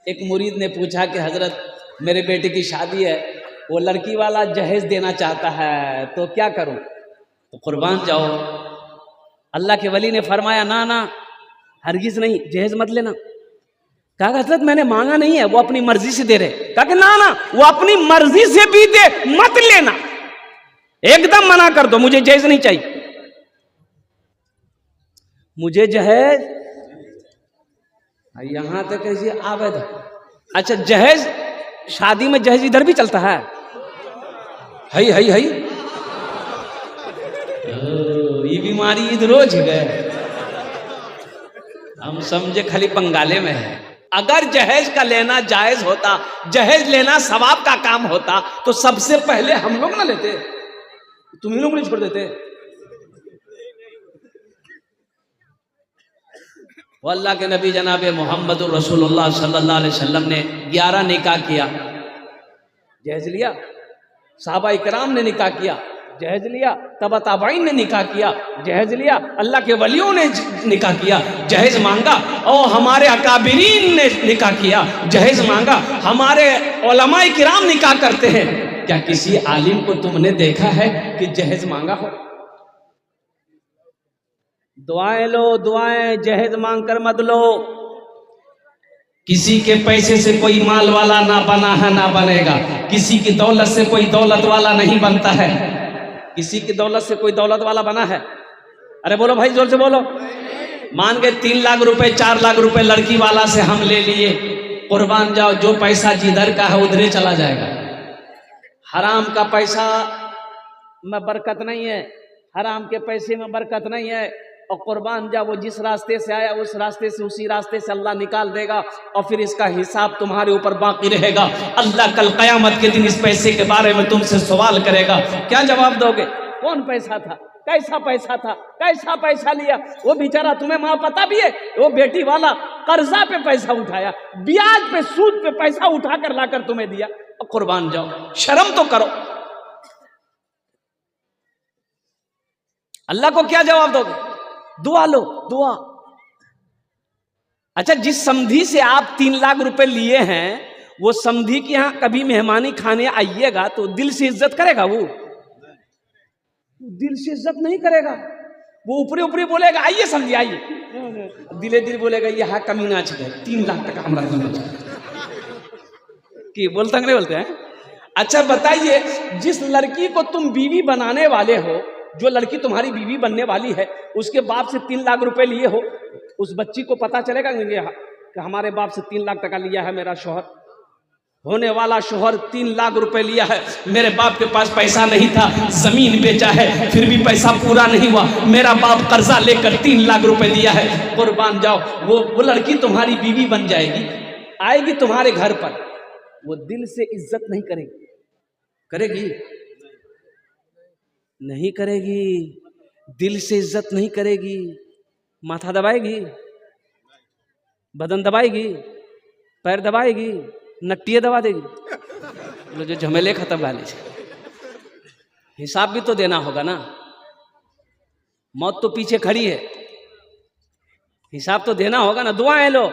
एक मुरीद ने पूछा कि हजरत मेरे बेटे की शादी है, वो लड़की वाला जहेज देना चाहता है, तो क्या करूं? तो कुर्बान जाओ। अल्लाह के वली ने फरमाया ना ना, हरगिज नहीं, जहेज मत लेना। कहा हजरत मैंने मांगा नहीं है, वो अपनी मर्जी से दे रहे। कहा कि ना ना, वो अपनी मर्जी से भी दे, मत लेना, एकदम मना कर दो, मुझे जहेज नहीं चाहिए, मुझे जहेज। यहां तक कैसे आवेद। अच्छा जहेज, शादी में जहेज इधर भी चलता है? हई हई हई, ये बीमारी इधर रोज गए, हम समझे खाली बंगाले में है। अगर जहेज का लेना जायज होता, जहेज लेना सवाब का काम होता, तो सबसे पहले हम लोग ना लेते, तुम ही लोग नहीं छोड़ देते। वो अल्लाह के नबी जनाब मोहम्मद रसूलुल्लाह सल्लल्लाहु अलैहि वसल्लम ने 11 निकाह किया, जहेज लिया। साहबा इकराम ने निकाह किया, जहेज लिया। तबा ताबाइन ने निकाह किया, जहेज लिया। अल्लाह के वलियों ने निकाह किया, जहेज मांगा। और हमारे अकाबिरीन ने निकाह किया, जहेज मांगा। हमारे उलमाए किराम निकाह करते हैं। क्या किसी आलिम को तुमने देखा है कि जहेज मांगा हो? दुआएं लो, दुआएं, जहेज मांग कर मत लो। किसी के पैसे से कोई माल वाला ना बना है, ना बनेगा। किसी की दौलत से कोई दौलत वाला नहीं बनता है। किसी की दौलत से कोई दौलत वाला बना है? अरे बोलो भाई, जोर से बोलो। मान गए 3 लाख रुपए 4 लाख रुपए लड़की वाला से हम ले लिए, कुर्बान जाओ, जो पैसा जिधर का है उधर चला जाएगा। हराम का पैसा में बरकत नहीं है, हराम के पैसे में बरकत नहीं है। और कुर्बान जा, वो जिस रास्ते से आया उस रास्ते से, उसी रास्ते से अल्लाह निकाल देगा, और फिर इसका हिसाब तुम्हारे ऊपर बाकी रहेगा। अल्लाह कल कयामत के दिन इस पैसे के बारे में तुमसे सवाल करेगा। क्या जवाब दोगे? कौन पैसा था, कैसा पैसा था, कैसा पैसा लिया? वो बेचारा, तुम्हें माँ पता भी है, वो बेटी वाला कर्जा पे पैसा उठाया, ब्याज पे, सूद पे पैसा उठाकर लाकर तुम्हें दिया। और कुर्बान जाओ, शर्म तो करो। अल्लाह को क्या जवाब दोगे? दुआ लो, दुआ। अच्छा, जिस समधी से आप 3 लाख रुपए लिए हैं, वो समधी के यहां कभी मेहमानी खाने आइएगा तो दिल से इज्जत करेगा? वो दिल से इज्जत नहीं करेगा। वो ऊपरी ऊपरी बोलेगा आइए समझी आइए, दिले दिल बोलेगा ये हा कमीना चाहिए 3 लाख टका हमारा कि बोलते नहीं बोलते हैं। अच्छा बताइए, जिस लड़की को तुम बीवी बनाने वाले हो, जो लड़की तुम्हारी बीवी बनने वाली है, उसके बाप से 3 लाख रुपए लिए हो, उस बच्ची को पता चलेगा कि हमारे बाप से 3 लाख टका लिया है मेरा शौहर, होने वाला शौहर 3 लाख रुपए लिया है, मेरे बाप के पास पैसा नहीं था, जमीन बेचा है, फिर भी पैसा पूरा नहीं हुआ, मेरा बाप कर्जा लेकर 3 लाख रुपए दिया है। कुर्बान जाओ, वो लड़की तुम्हारी बीवी बन जाएगी, आएगी तुम्हारे घर पर, वो दिल से इज्जत नहीं करेगी। करेगी? नहीं करेगी। दिल से इज्जत नहीं करेगी। माथा दबाएगी, बदन दबाएगी, पैर दबाएगी, नट्टियाँ दबा देगी। बोलो जो झमेले खत्म वाले, हिसाब भी तो देना होगा ना। मौत तो पीछे खड़ी है, हिसाब तो देना होगा ना। दुआएं लो,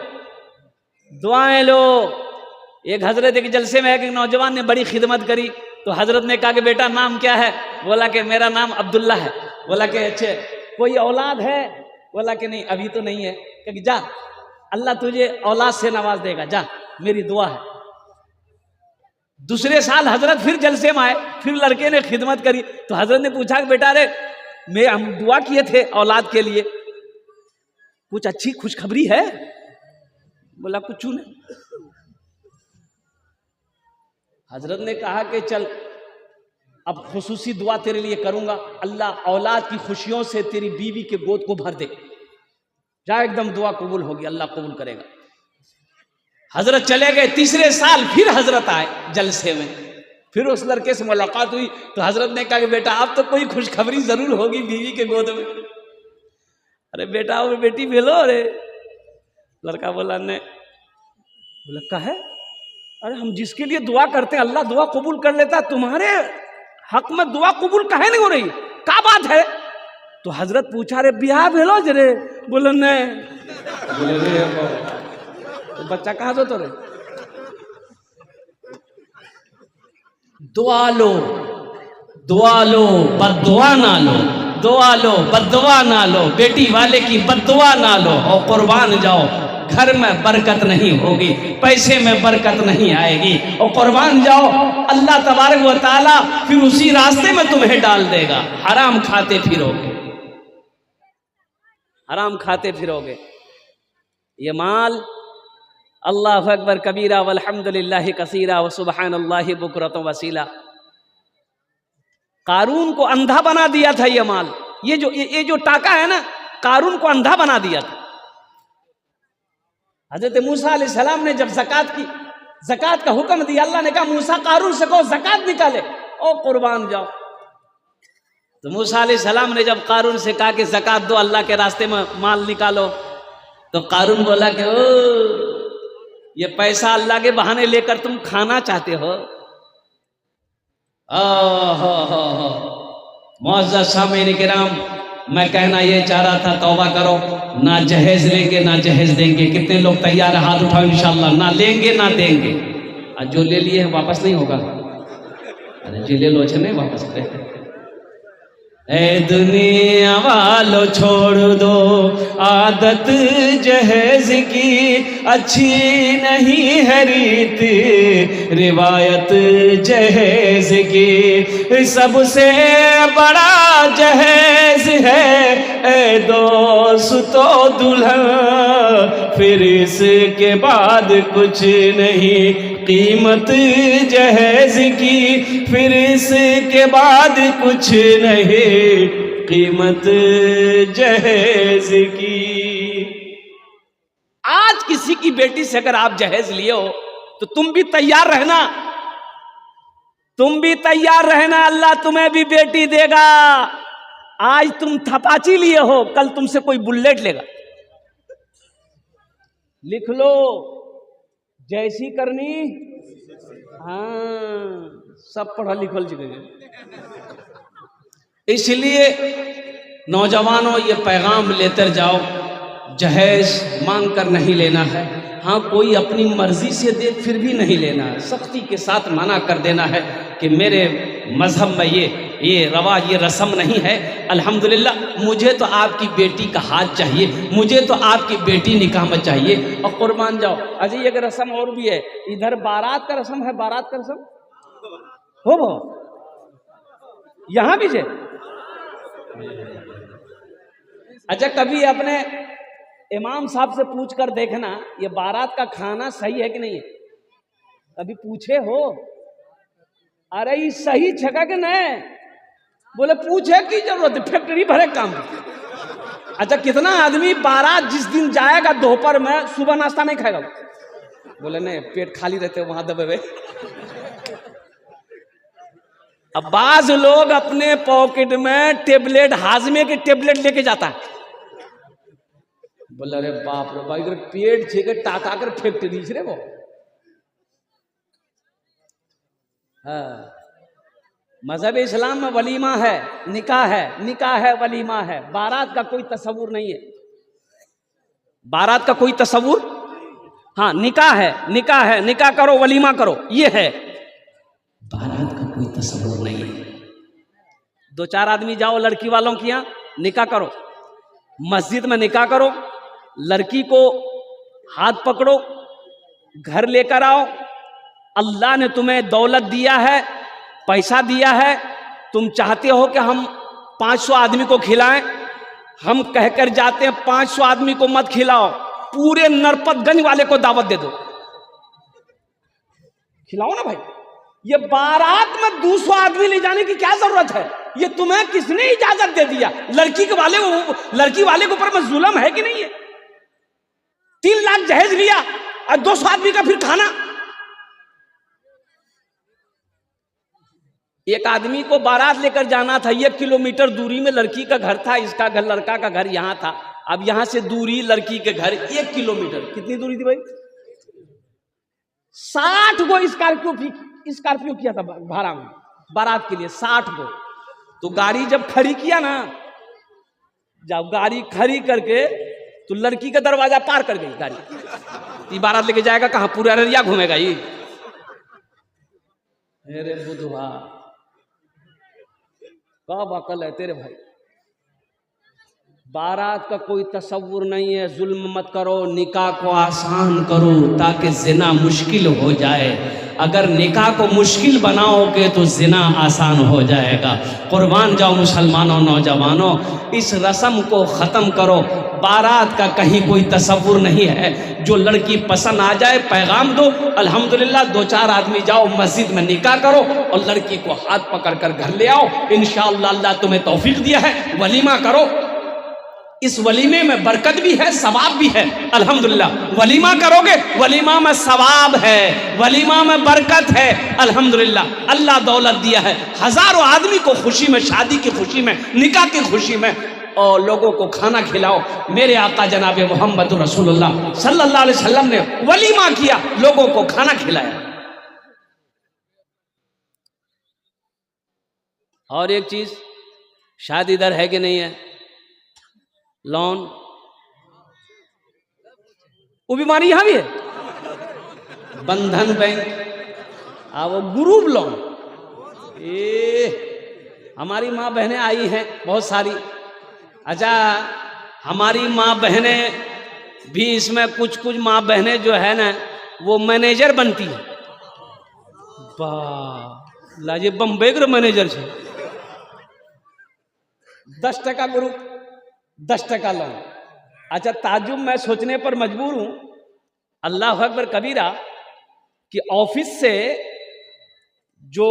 दुआएं लो। एक हजरत के जलसे में एक नौजवान ने बड़ी खिदमत करी, तो हजरत ने कहा कि बेटा नाम क्या है? बोला कि मेरा नाम अब्दुल्ला है। बोला कि अच्छे, कोई औलाद है? बोला कि नहीं अभी तो नहीं है। कि जा, अल्लाह तुझे औलाद से नवाज देगा, जा, मेरी दुआ है। दूसरे साल हजरत फिर जलसे में आए, फिर लड़के ने खिदमत करी, तो हजरत ने पूछा कि बेटा रे, हम दुआ किए थे औलाद के लिए, कुछ अच्छी खुशखबरी है? बोला कुछ नहीं। हजरत ने कहा कि चल अब खुसूसी दुआ तेरे लिए करूंगा, अल्लाह औलाद की खुशियों से तेरी बीवी के गोद को भर दे, जा, एकदम दुआ कबूल होगी, अल्लाह कबूल करेगा। हजरत चले गए। तीसरे साल फिर हजरत आए जलसे में, फिर उस लड़के से मुलाकात हुई, तो हजरत ने कहा कि बेटा आप तो कोई खुशखबरी जरूर होगी बीवी के गोद में। अरे बेटा और बेटी भेलो। अरे लड़का बोला नहीं। बोला का है? अरे हम जिसके लिए दुआ करते हैं अल्लाह दुआ कबूल कर लेता, तुम्हारे हक में दुआ कबूल काहे नहीं हो रही, क्या बात है? तो हजरत पूछा रे बिहार भेलो जरे? बोले नहीं। तो बच्चा कहाँ जो तो रे? दुआ लो, दुआ लो, बद्दुआ ना लो, दुआ लो, बद्दुआ ना लो, बेटी वाले की बद्दुआ ना लो, और कुर्बान जाओ। घर में बरकत नहीं होगी, पैसे में बरकत नहीं आएगी, और कुर्बान जाओ, अल्लाह तबारक व तआला फिर उसी रास्ते में तुम्हें डाल देगा। हराम खाते फिरोगे, हराम खाते फिरोगे। ये माल अल्लाह अकबर कबीरा वल्हम्दुलिल्लाहि कसीरा व सुबहानल्लाहि बुकरतम वसीला। कारून को अंधा बना दिया था ये माल, ये जो टाका है ना, कारून को अंधा बना दिया था। हजरत मूसा अलैहिस्सलाम ने जब ज़कात का हुक्म दिया, अल्लाह ने कहा मूसा कारून से कहो ज़कात निकाले, ओ कुर्बान जाओ। तो मूसा अलैहिस्सलाम ने जब कारून से कहा कि ज़कात दो, अल्लाह के रास्ते में माल निकालो, तो कारून बोला कि ओ ये पैसा अल्लाह के बहाने लेकर तुम खाना चाहते हो। मुअज़्ज़ज़ सामीन किराम, मैं कहना ये चाह रहा था, तौबा करो, ना जहेज लेंगे ना जहेज देंगे। कितने लोग तैयार है? हाथ उठाओ इंशाल्लाह। ना लेंगे ना देंगे। आज जो ले लिए वापस नहीं होगा। अरे जी ले लो, नहीं वापस करें। ए दुनिया वालों छोड़ दो आदत जहेज की, अच्छी नहीं है रीत रिवायत जहेज की। सबसे बड़ा जहेज है ए दोस्तों दुल्हन, फिर इसके बाद कुछ नहीं कीमत जहेज की, फिर इसके बाद कुछ नहीं कीमत जहेज की। आज किसी की बेटी से अगर आप जहेज लिए हो तो तुम भी तैयार रहना, तुम भी तैयार रहना, अल्लाह तुम्हें भी बेटी देगा। आज तुम थपाची लिए हो, कल तुमसे कोई बुलेट लेगा। लिख लो, जैसी करनी, हाँ, सब पढ़ा लिखल जगह। इसलिए नौजवानों ये पैगाम लेकर जाओ, जहेज मांग कर नहीं लेना है। हाँ, कोई अपनी मर्जी से दे फिर भी नहीं लेना है, सख्ती के साथ मना कर देना है कि मेरे मजहब में ये रवा, ये रस्म नहीं है। अल्हम्दुलिल्लाह, मुझे तो आपकी बेटी का हाथ चाहिए, मुझे तो आपकी बेटी निकाह में चाहिए, और कुर्बान जाओ। अजय एक रस्म और भी है इधर, बारात का रस्म है। बारात का रस्म हो यहाँ भी है। अच्छा, कभी अपने इमाम साहब से पूछ कर देखना ये बारात का खाना सही है कि नहीं है। कभी पूछे हो? अरे ये सही छका के नहीं, बोले पूछे की जरूरत है, फैक्ट्री भरे काम। अच्छा, कितना आदमी बारात जिस दिन जाएगा दोपहर में सुबह नाश्ता नहीं खाएगा? बोले नहीं, पेट खाली रहते वहां दबे हुए। अब बाज लोग अपने पॉकेट में टेबलेट, हाजमे के टेबलेट लेके जाता है। बोले अरे बाप रे भाई, इधर पेट छेके टाका कर फैक्ट्री रे वो। हाँ, मजहब इस्लाम में वलीमा है, निकाह है, निकाह है, वलीमा है। बारात का कोई तस्वुर नहीं है, बारात का कोई तस्वुर। हाँ, निकाह है, निकाह है, निकाह करो, वलीमा करो, ये है। बारात का कोई तस्वुर नहीं है। दो चार आदमी जाओ लड़की वालों की यहाँ, निकाह करो, मस्जिद में निकाह करो, लड़की को हाथ पकड़ो, घर लेकर आओ। अल्लाह ने तुम्हें दौलत दिया है, पैसा दिया है, तुम चाहते हो कि हम 500 आदमी को खिलाएं, हम कहकर जाते हैं 500 आदमी को मत खिलाओ, पूरे नरपतगंज वाले को दावत दे दो, खिलाओ ना भाई। ये बारात में 200 आदमी ले जाने की क्या जरूरत है? ये तुम्हें किसने इजाजत दे दिया? लड़की वाले के ऊपर में जुल्म है कि नहीं है? 3 लाख जहेज लिया और 200 आदमी का फिर खाना। एक आदमी को बारात लेकर जाना था, 1 किलोमीटर दूरी में लड़की का घर था, इसका घर, लड़का का घर यहां था। अब यहां से दूरी लड़की के घर 1 किलोमीटर, कितनी दूरी थी भाई? 60 को स्कॉर्पियो किया था भाड़ा में बारात के लिए, 60 को। तो गाड़ी जब खड़ी किया ना, जब गाड़ी खड़ी करके तो लड़की का दरवाजा पार कर गई गाड़ी। बारात लेके जाएगा कहां? पूरा अररिया घूमेगा ये। मेरे बुधवा कब अकल है तेरे भाई। बारात का कोई तसव्वुर नहीं है। जुल्म मत करो, निकाह को आसान करो ताकि जिना मुश्किल हो जाए। अगर निकाह को मुश्किल बनाओगे तो जिना आसान हो जाएगा। कुर्बान जाओ मुसलमानों, नौजवानों, इस रस्म को ख़त्म करो। बारात का कहीं कोई तसव्वुर नहीं है। जो लड़की पसंद आ जाए पैगाम दो, अल्हम्दुलिल्लाह 2-4 आदमी जाओ मस्जिद में निकाह करो और लड़की को हाथ पकड़ कर घर ले आओ। इंशाअल्लाह अल्लाह तुम्हें तौफीक दिया है, वलीमा करो। इस वलीमे में बरकत भी है, सवाब भी है। अल्हम्दुलिल्लाह वलीमा करोगे, वलीमा में सवाब है, वलीमा में बरकत है। अल्हम्दुलिल्लाह अल्लाह दौलत दिया है। हजारों आदमी को खुशी में, शादी की खुशी में, निकाह की खुशी में, और लोगों को खाना खिलाओ। मेरे आका जनाब मोहम्मद रसूलुल्लाह सल्लल्लाहु अलैहि वसल्लम ने वलीमा किया, लोगों को खाना खिलाया। और एक चीज, शायद इधर है कि नहीं है, लोन, वो बीमारी यहां भी है। बंधन बैंक, वो ग्रुप लोन। हमारी माँ बहनें आई हैं बहुत सारी। अच्छा, हमारी माँ बहनें भी इसमें कुछ माँ बहनें जो है ना वो मैनेजर बनती है। वाह लाजे बम्बई के मैनेजर छे। 10% ग्रुप, 10% लोन। अच्छा, ताजुब मैं सोचने पर मजबूर हूं, अल्लाह अकबर कबीरा, कि ऑफिस से जो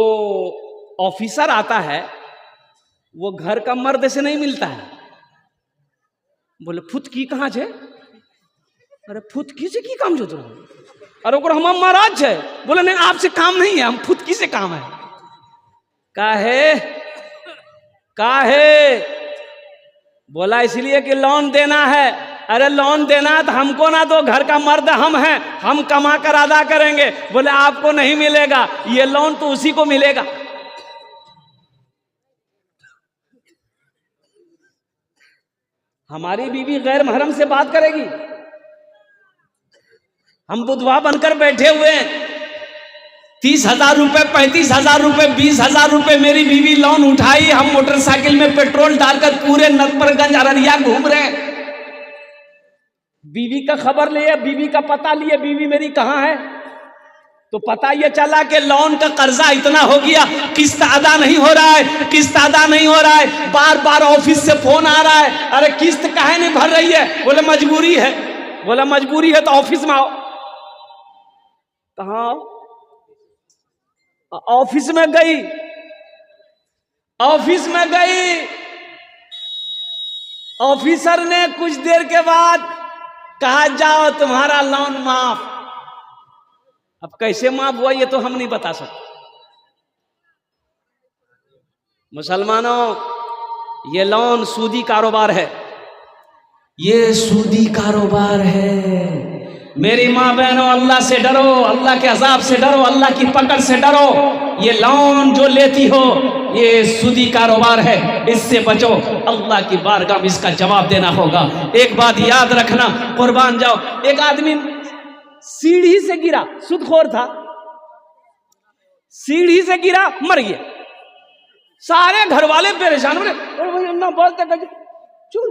ऑफिसर आता है वो घर का मर्द से नहीं मिलता है। बोले फुतकी कहाँ छे? अरे फुतकी से की काम जो तुम? अरे ओकर हम महाराज है। बोले नहीं, आपसे काम नहीं है, हम फुतकी से काम है। काहे? बोला इसलिए कि लोन देना है। अरे लोन देना है तो हमको ना दो, घर का मर्द हम हैं, हम कमा कर अदा करेंगे। बोले आपको नहीं मिलेगा, ये लोन तो उसी को मिलेगा। हमारी बीवी गैर महरम से बात करेगी, हम बुधवा बनकर बैठे हुए हैं। 30,000 रुपए, 35,000 रुपए, 20,000 रुपए मेरी बीवी लोन उठाई। हम मोटरसाइकिल में पेट्रोल डालकर पूरे नरपरगंज अररिया घूम रहे हैं। बीवी का खबर लिए, बीवी का पता लिए, बीवी मेरी कहाँ है। तो पता ये चला कि लोन का कर्जा इतना हो गया, किस्त अदा नहीं हो रहा है, किस्त अदा नहीं हो रहा है। बार बार ऑफिस से फोन आ रहा है, अरे किस्त काहे नहीं भर रही है? बोले मजबूरी है। बोला मजबूरी है तो ऑफिस में आओ। कहाँ? ऑफिस में गई, ऑफिस में गई। ऑफिसर ने कुछ देर के बाद कहा जाओ तुम्हारा लोन माफ। अब कैसे माफ हुआ ये तो हम नहीं बता सकते। मुसलमानों, ये लोन सूदी कारोबार है, ये सूदी कारोबार है। मेरी माँ बहनों, अल्लाह से डरो, अल्लाह के अजाब से डरो, अल्लाह की पकड़ से डरो। ये लोन जो लेती हो ये सूदी कारोबार है, इससे बचो। अल्लाह की बारगाह में इसका जवाब देना होगा। एक बात याद रखना, कुर्बान जाओ। एक आदमी सीढ़ी से गिरा, सुदखोर था, सीढ़ी से गिरा, मर गया। सारे घर वाले परेशान हो रहे, ना बोलते चुप।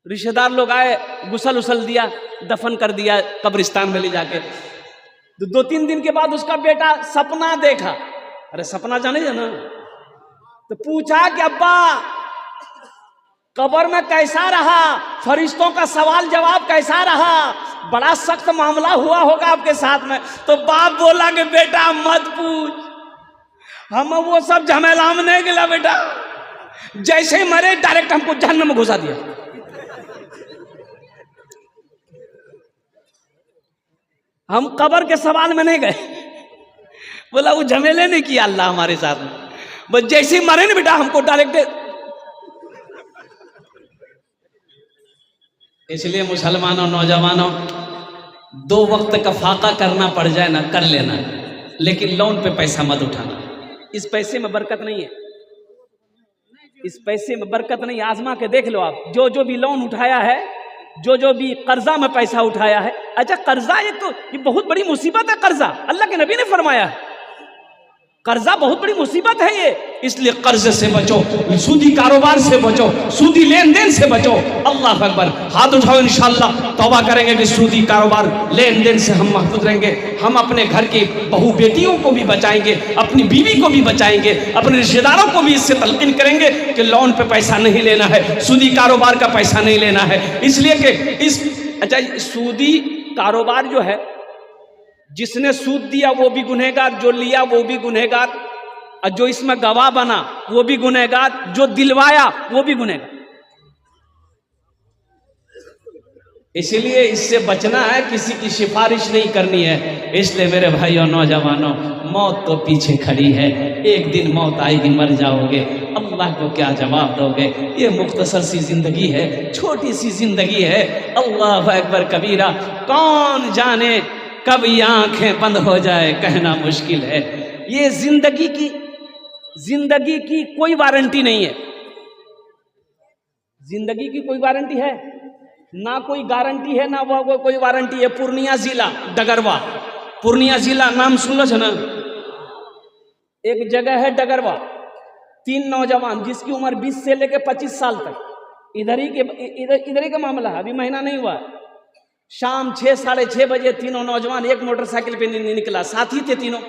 रिश्तेदार लोग आए, गुसल उसल दिया, दफन कर दिया कब्रिस्तान में ले जाके। 2-3 दिन के बाद उसका बेटा सपना देखा। अरे सपना जाने ना, तो पूछा कि अब्बा कब्र में कैसा रहा, फरिश्तों का सवाल जवाब कैसा रहा, बड़ा सख्त मामला हुआ होगा आपके साथ में। तो बाप बोला कि बेटा मत पूछ, हम वो सब झमेला में नहीं गिला बेटा। जैसे ही मरे डायरेक्ट हमको जहन्नम में घुसा दिया। हम कब्र के सवाल में नहीं गए। बोला वो झमेले नहीं किया अल्लाह हमारे साथ में, बस जैसे ही मरे ना बेटा हमको डायरेक्ट। इसलिए मुसलमानों, नौजवानों, 2 वक्त का फाका करना पड़ जाए ना कर लेना, लेकिन लोन पे पैसा मत उठाना। इस पैसे में बरकत नहीं है, इस पैसे में बरकत नहीं। आजमा के देख लो आप, जो जो भी लोन उठाया है, जो जो भी कर्जा में पैसा उठाया है, अच्छा कर्जा ये बहुत बड़ी मुसीबत है। कर्जा अल्लाह के नबी ने फरमाया है कर्जा बहुत बड़ी मुसीबत है ये, इसलिए कर्ज से बचो, सूदी कारोबार से बचो, सूदी लेन देन से बचो। अल्लाह अकबर। हाथ उठाओ, इंशाअल्लाह तौबा करेंगे कि सूदी कारोबार लेन देन से हम महफूज रहेंगे। हम अपने घर की बहू बेटियों को भी बचाएंगे, अपनी बीवी को भी बचाएंगे, अपने रिश्तेदारों को भी इससे तलकीन करेंगे कि लोन पे पैसा नहीं लेना है, सूदी कारोबार का पैसा नहीं लेना है। इसलिए कि अच्छा सूदी कारोबार जो है, जिसने सूद दिया वो भी गुनहगार, जो लिया वो भी गुनहगार, और जो इसमें गवाह बना वो भी गुनहगार, जो दिलवाया वो भी गुनहगार। इसलिए इससे बचना है, किसी की सिफारिश नहीं करनी है। इसलिए मेरे भाइयों नौजवानों, मौत तो पीछे खड़ी है, एक दिन मौत आएगी, मर जाओगे, अल्लाह को क्या जवाब दोगे। ये मुख्तसर सी जिंदगी है, छोटी सी जिंदगी है। अल्लाह अकबर कबीरा। कौन जाने कब ये आंखें बंद हो जाए, कहना मुश्किल है। ये जिंदगी की कोई वारंटी नहीं है। जिंदगी की कोई वारंटी है ना, कोई गारंटी है ना वो कोई वारंटी है। पूर्णिया जिला डगरवा, पूर्णिया जिला नाम सुन लो ना। एक जगह है डगरवा, 3 नौजवान जिसकी उम्र 20 से लेकर 25 साल तक, इधर ही का मामला है, अभी महीना नहीं हुआ। शाम 6 साढ़े 6 बजे तीनों नौजवान एक मोटरसाइकिल पे निकला, साथी थे तीनों,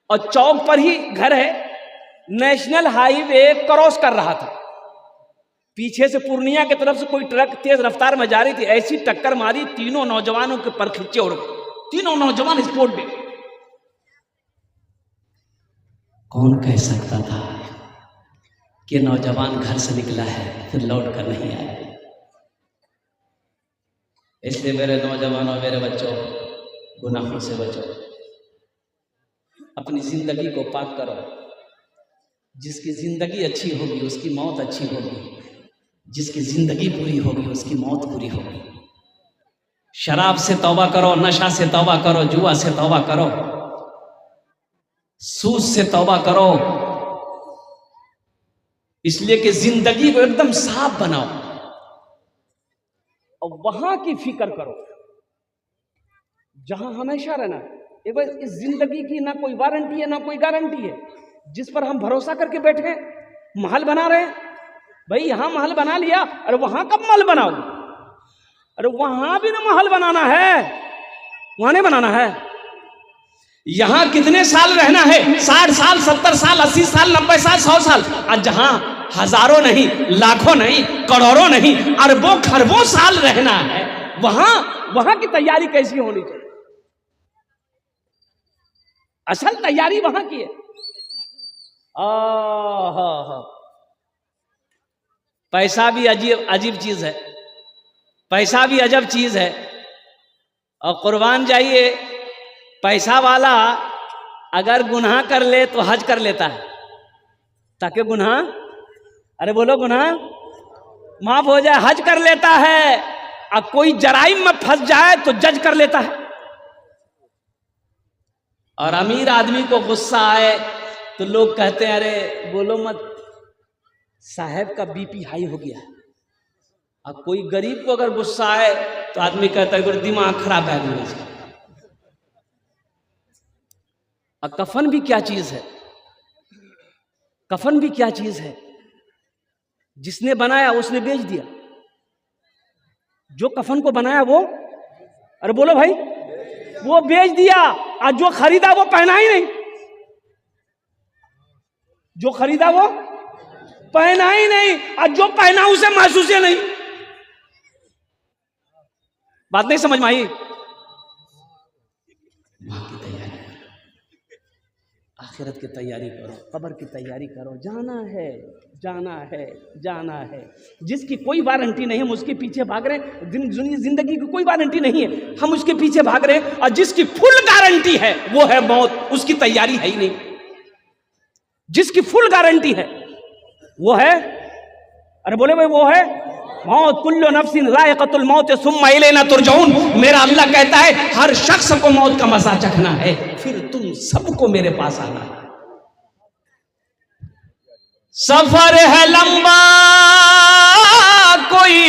और चौक पर ही घर है। नेशनल हाईवे क्रॉस कर रहा था, पीछे से पूर्णिया की तरफ से कोई ट्रक तेज रफ्तार में जा रही थी, ऐसी टक्कर मारी, तीनों नौजवानों के पर खींचे उड़ गए, तीनों नौजवान स्पॉट पे। कौन कह सकता था कि नौजवान घर से निकला है फिर लौट कर नहीं आया। इसलिए मेरे नौजवानों, मेरे बच्चों, गुनाहों से बचो, अपनी जिंदगी को पाक करो। जिसकी जिंदगी अच्छी होगी उसकी मौत अच्छी होगी, जिसकी जिंदगी बुरी होगी उसकी मौत बुरी होगी। शराब से तौबा करो, नशा से तौबा करो, जुआ से तौबा करो, सूद से तौबा करो, इसलिए कि जिंदगी को एकदम साफ बनाओ और वहां की फिक्र करो जहां हमेशा रहना। एक बार इस जिंदगी की ना कोई वारंटी है ना कोई गारंटी है, जिस पर हम भरोसा करके बैठे महल बना रहे हैं। भाई यहां महल बना लिया, अरे वहां कब महल बनाओ? अरे वहां भी ना महल बनाना है, वहां नहीं बनाना है। यहां कितने साल रहना है? 60 साल, 70 साल, 80 साल, 90 साल, 100 साल। और जहां हजारों नहीं, लाखों नहीं, करोड़ों नहीं, अरबों खरबों साल रहना है, वहां की तैयारी कैसी होनी चाहिए? असल तैयारी वहां की है। पैसा भी अजीब चीज है, पैसा भी अजब चीज है। और कुर्बान जाइए, पैसा वाला अगर गुनाह कर ले तो हज कर लेता है, ताकि गुनाह, अरे बोलो, गुनाह माफ हो जाए, हज कर लेता है। और कोई जराइम में फंस जाए तो जज कर लेता है। और अमीर आदमी को गुस्सा आए तो लोग कहते हैं अरे बोलो मत, साहब का बीपी हाई हो गया। और कोई गरीब को अगर गुस्सा आए तो आदमी कहता है दिमाग खराब है आदमी का। और कफन भी क्या चीज है, कफन भी क्या चीज है? जिसने बनाया उसने बेच दिया, जो कफन को बनाया वो, अरे बोलो भाई, वो बेच दिया। और जो खरीदा वो पहना ही नहीं, जो खरीदा वो पहना ही नहीं, और जो पहना उसे महसूस ही नहीं। बात नहीं समझ में आई? आखिरत की तैयारी करो, कब्र की तैयारी करो, जाना है, जाना है, जाना है। जिसकी कोई वारंटी नहीं, हम उसके पीछे भाग रहे हैं। जिंदगी की कोई वारंटी नहीं है, हम उसके पीछे भाग रहे हैं। और जिसकी फुल गारंटी है वो है मौत, उसकी तैयारी है ही नहीं। जिसकी फुल गारंटी है वो है, अरे बोले भाई, वो है मौत। कुल्लु नफ्सिन ज़ाइक़तुल मौत सुम्मा इलैना तुरजऊन। मेरा अल्लाह कहता है हर शख्स को मौत का मजा चखना है, फिर तुम सबको मेरे पास आना है। सफर है लंबा, कोई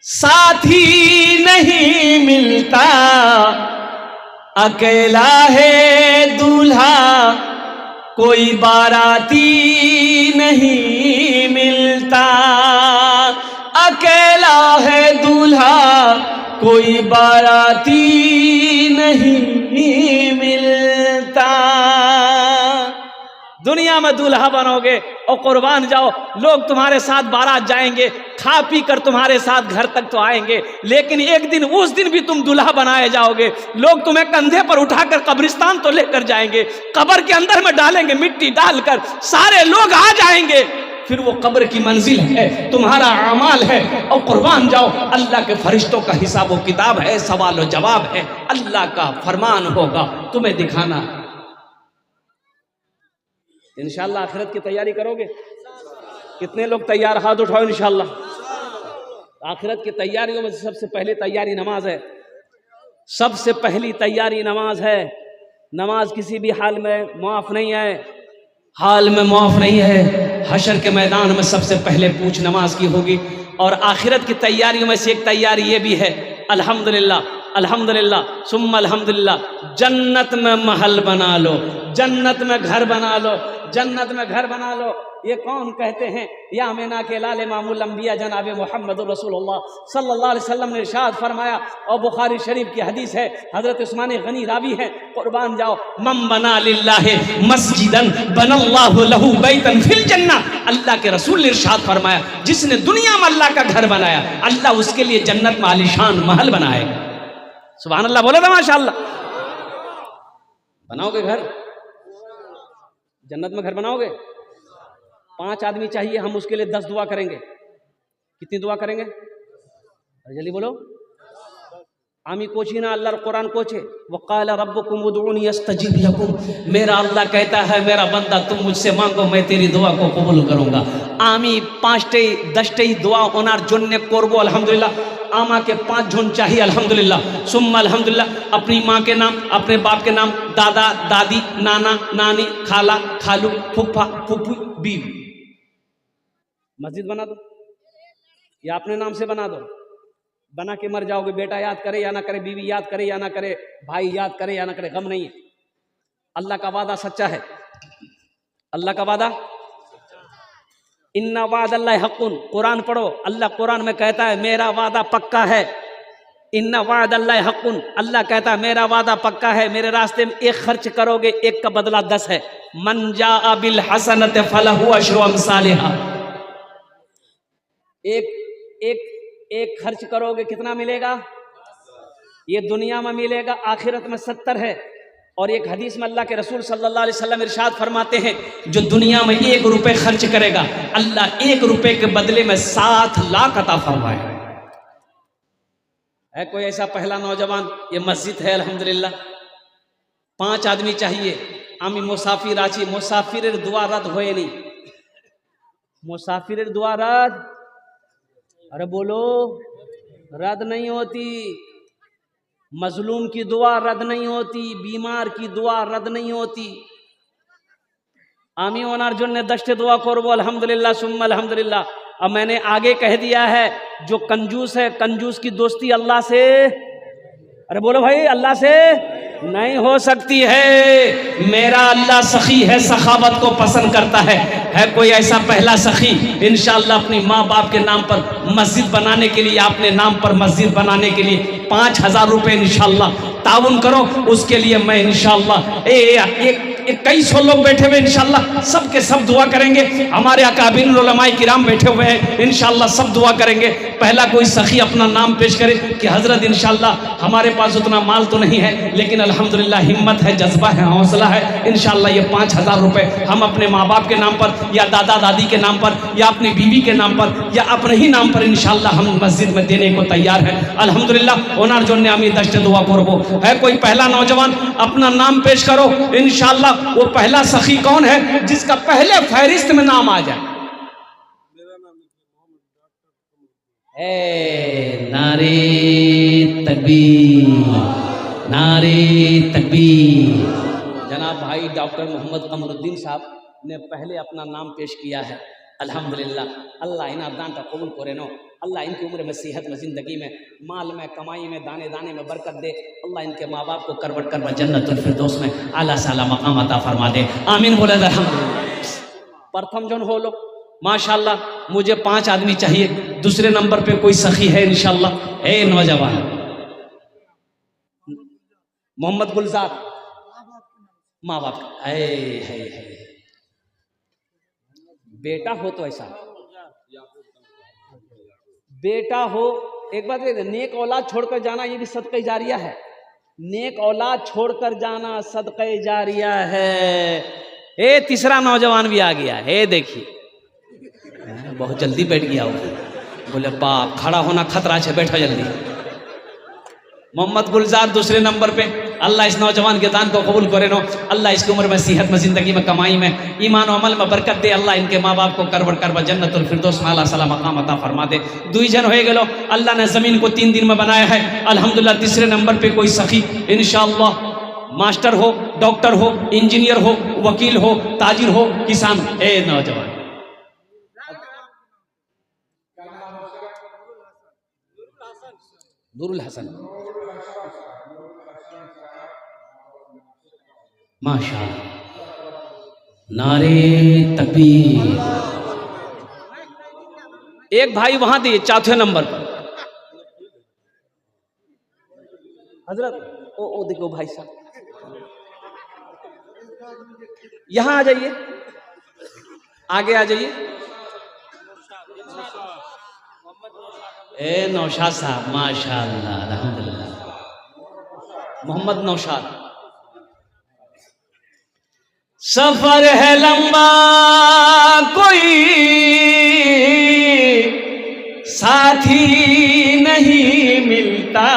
साथी नहीं मिलता, अकेला है दूल्हा कोई बाराती नहीं मिलता, अकेला है दूल्हा कोई बाराती नहीं मिलता। दुनिया में दूल्हा बनोगे और कुर्बान जाओ, लोग तुम्हारे साथ बारात जाएंगे, खा पी कर तुम्हारे साथ घर तक तो आएंगे, लेकिन एक दिन उस दिन भी तुम दूल्हा बनाए जाओगे। लोग तुम्हें कंधे पर उठाकर कब्रिस्तान तो लेकर जाएंगे, कब्र के अंदर में डालेंगे, मिट्टी डालकर सारे लोग आ जाएंगे, फिर वो कब्र की मंजिल है, तुम्हारा अमाल है, और कुर्बान जाओ। अल्लाह के फरिश्तों का हिसाब व किताब है, सवाल व जवाब है, अल्लाह का फरमान होगा, तुम्हें दिखाना। इंशाअल्लाह आखिरत की तैयारी करोगे? कितने लोग तैयार? हाथ उठाओ। इंशाअल्लाह आखिरत की तैयारियों में सबसे पहले तैयारी नमाज है। सबसे पहली तैयारी नमाज है। नमाज किसी भी हाल में मुआफ नहीं है, हाल में मुआफ नहीं है। हशर के मैदान में सबसे पहले पूछ नमाज की होगी। और आखिरत की तैयारियों में से एक तैयारी ये भी है, अल्हम्दुलिल्लाह अल्हम्दुलिल्लाह सुम्मा अल्हम्दुलिल्लाह, जन्नत में महल बना लो, जन्नत में घर बना लो, जन्नत में घर बना लो। ये कौन कहते हैं? या आमिना के लाल मामूल अंबिया जनाब मोहम्मद रसूलुल्लाह सल्लल्लाहु अलैहि वसल्लम ने इरशाद फरमाया, और बुखारी शरीफ की हदीस है, हजरत उस्मान गनी रावी है, कुर्बान जाओ, मम बना लिल्लाहि मस्जिदन बनल्लाहु लहू बैतन फिल जन्नह, अल्लाह के रसूल ने इरशाद फरमाया, जिसने दुनिया में अल्लाह का घर बनाया, अल्लाह उसके लिए जन्नत में आलीशान महल बनाएगा। सुभान अल्लाह, बोलो ना माशाअल्लाह। बनाओगे घर? जन्नत में घर बनाओगे? 5 आदमी चाहिए, हम उसके लिए 10 दुआ करेंगे। कितनी दुआ करेंगे? जल्दी बोलो। आमी कोची ना अल्लाह कुरान कोचे, वक़ाल रब्बुकुम उदऊनी अस्तजिब लकुम, मेरा अल्लाह कहता है मेरा बंदा तुम मुझसे मांगो मैं तेरी दुआ को कबूल करूंगा। आमी 5टे 10टे दुआ ओनार जोन्ने करबो अल्हम्दुलिल्लाह। आमा के 5 जोन चाहिए अल्हम्दुलिल्लाह, सुम्मा अल्हम्दुलिल्लाह। अपनी माँ के नाम, अपने बाप के नाम, दादा दादी, नाना नानी, खाला खालू, फूफा फूफी, बीवी। मस्जिद बना दो या अपने नाम से बना दो, बना के मर जाओगे, बेटा याद करे या ना करे, बीवी याद करे या ना करे, भाई याद करे या ना करे, गम नहीं है। अल्लाह का वादा सच्चा है, अल्लाह का वादा, इन्ना वादल्लाहि हक़्क़ुन, कुरान पढ़ो, अल्लाह कुरान में कहता है मेरा वादा पक्का है। इन्ना वादल्लाहि हक़्क़ुन, अल्लाह कहता है मेरा वादा पक्का है, मेरे रास्ते में एक खर्च करोगे, एक का बदला 10 है। मन जाअ बिल हसनति फलहु अशरु अमसालिहा, एक खर्च करोगे कितना मिलेगा? ये दुनिया में मिलेगा, आखिरत में 70 है। और एक हदीस में अल्लाह के रसूल सल्लल्लाहु अलैहि वसल्लम इरशाद फरमाते हैं, जो दुनिया में 1 रुपए खर्च करेगा, अल्लाह 1 रुपए के बदले में 7 लाख अता फरमाएगा। है कोई ऐसा पहला नौजवान? ये मस्जिद है अल्हम्दुलिल्लाह। 5 आदमी चाहिए। आमी मुसाफिर आची, मुसाफिर दुआ रद्द होए नहीं, मुसाफिर दुआ रद्द, अरे बोलो, रद्द नहीं होती। मजलूम की दुआ रद्द नहीं होती, बीमार की दुआ रद्द नहीं होती। आमी ओनार जुन्ने 10 दुआ करबो अल्हम्दुलिल्लाह सुम्मा अल्हम्दुलिल्लाह। अब मैंने आगे कह दिया है, जो कंजूस है, कंजूस की दोस्ती अल्लाह से, अरे बोलो भाई, अल्लाह से नहीं हो सकती है। मेरा अल्लाह सखी है, सखावत को पसंद करता है। कोई ऐसा पहला सखी इंशाअल्लाह अपनी माँ बाप के नाम पर मस्जिद बनाने के लिए, अपने नाम पर मस्जिद बनाने के लिए 5000 रुपये इंशाअल्लाह ताउन करो, उसके लिए मैं इंशाअल्लाह 2100 लोग बैठे हुए इंशाअल्लाह सब के सब दुआ करेंगे। हमारे अकाबिर उलमाए किराम बैठे हुए हैं, इंशाअल्लाह सब दुआ करेंगे। पहला कोई सखी अपना नाम पेश करे कि हजरत इंशाअल्लाह हमारे पास उतना माल तो नहीं है, लेकिन अल्हम्दुलिल्लाह हिम्मत है, जज्बा है, हौसला है। इंशाअल्लाह ये 5000 रुपये हम अपने माँ बाप के नाम पर या दादा दादी के नाम पर या अपनी बीवी के नाम पर या अपने ही नाम पर इंशाअल्लाह हम मस्जिद में देने को तैयार है अल्हम्दुलिल्लाह। ओनार जोन्ने आमी 10 दुआ करबो। है कोई पहला नौजवान? अपना नाम पेश करो इंशाअल्लाह। वो पहला सखी कौन है जिसका पहले फहरिस्त में नाम आ जाए? नारे तकबीर, नारे तकबीर। जनाब भाई डॉक्टर मोहम्मद कमरुद्दीन साहब ने पहले अपना नाम पेश किया है अल्हम्दुलिल्लाह। अल्लाह इनार दान का कबूल करे नो, अल्लाह इनकी उम्र में, सेहत में, ज़िंदगी में, माल में, कमाई में, दाने दाने में बरकत दे। अल्लाह इनके माँ बाप को करवट करवा जन्नतुल फिरदौस में आला साला मकाम अता फरमा दे। आमीन बोले अल्हम्दुलिल्लाह। प्रथम जन हो लो माशाल्लाह। मुझे 5 आदमी चाहिए। दूसरे नंबर पे कोई सखी है इंशाल्लाह? ए नौजवान मोहम्मद गुलजार, माँ बाप है बेटा हो तो ऐसा बेटा हो। एक बात नेक औलाद छोड़कर जाना ये भी सदक़े जारिया है। नेक औलाद छोड़कर जाना सदक़े जारिया है। ए तीसरा नौजवान भी आ गया है, देखिए बहुत जल्दी बैठ गया वो। बोले बाप खड़ा होना खतरा है, बैठो जल्दी। मोहम्मद गुलजार दूसरे नंबर पे। अल्लाह इस नौजवान के दान को कबूल करे नो। अल्लाह इसकी उम्र में, सेहत में, ज़िंदगी में, कमाई में, ईमान और अमल में बरकत दे। अल्लाह इनके माँ बाप को करवट करवा जन्नतुल फिरदौस में आला साला मकाम अता फरमा दे। 2 जन हो गए। अल्लाह ने ज़मीन को 3 दिन में बनाया है अल्हम्दुलिल्लाह। तीसरे नंबर पे कोई सखी इंशाअल्लाह, मास्टर हो, डॉक्टर हो, इंजीनियर हो, वकील हो, ताजिर हो, किसान। ए नौजवान नूरुल हसन माशाअल्लाह, नारे तकबीर। एक भाई वहां दिए 4थे नंबर पर हजरत। ओ देखो भाई साहब, यहां आ जाइए, आगे आ जाइए। ए नौशाद साहब माशाअल्लाह अल्हम्दुलिल्लाह। मोहम्मद नौशाद। सफर है लंबा कोई साथी नहीं मिलता,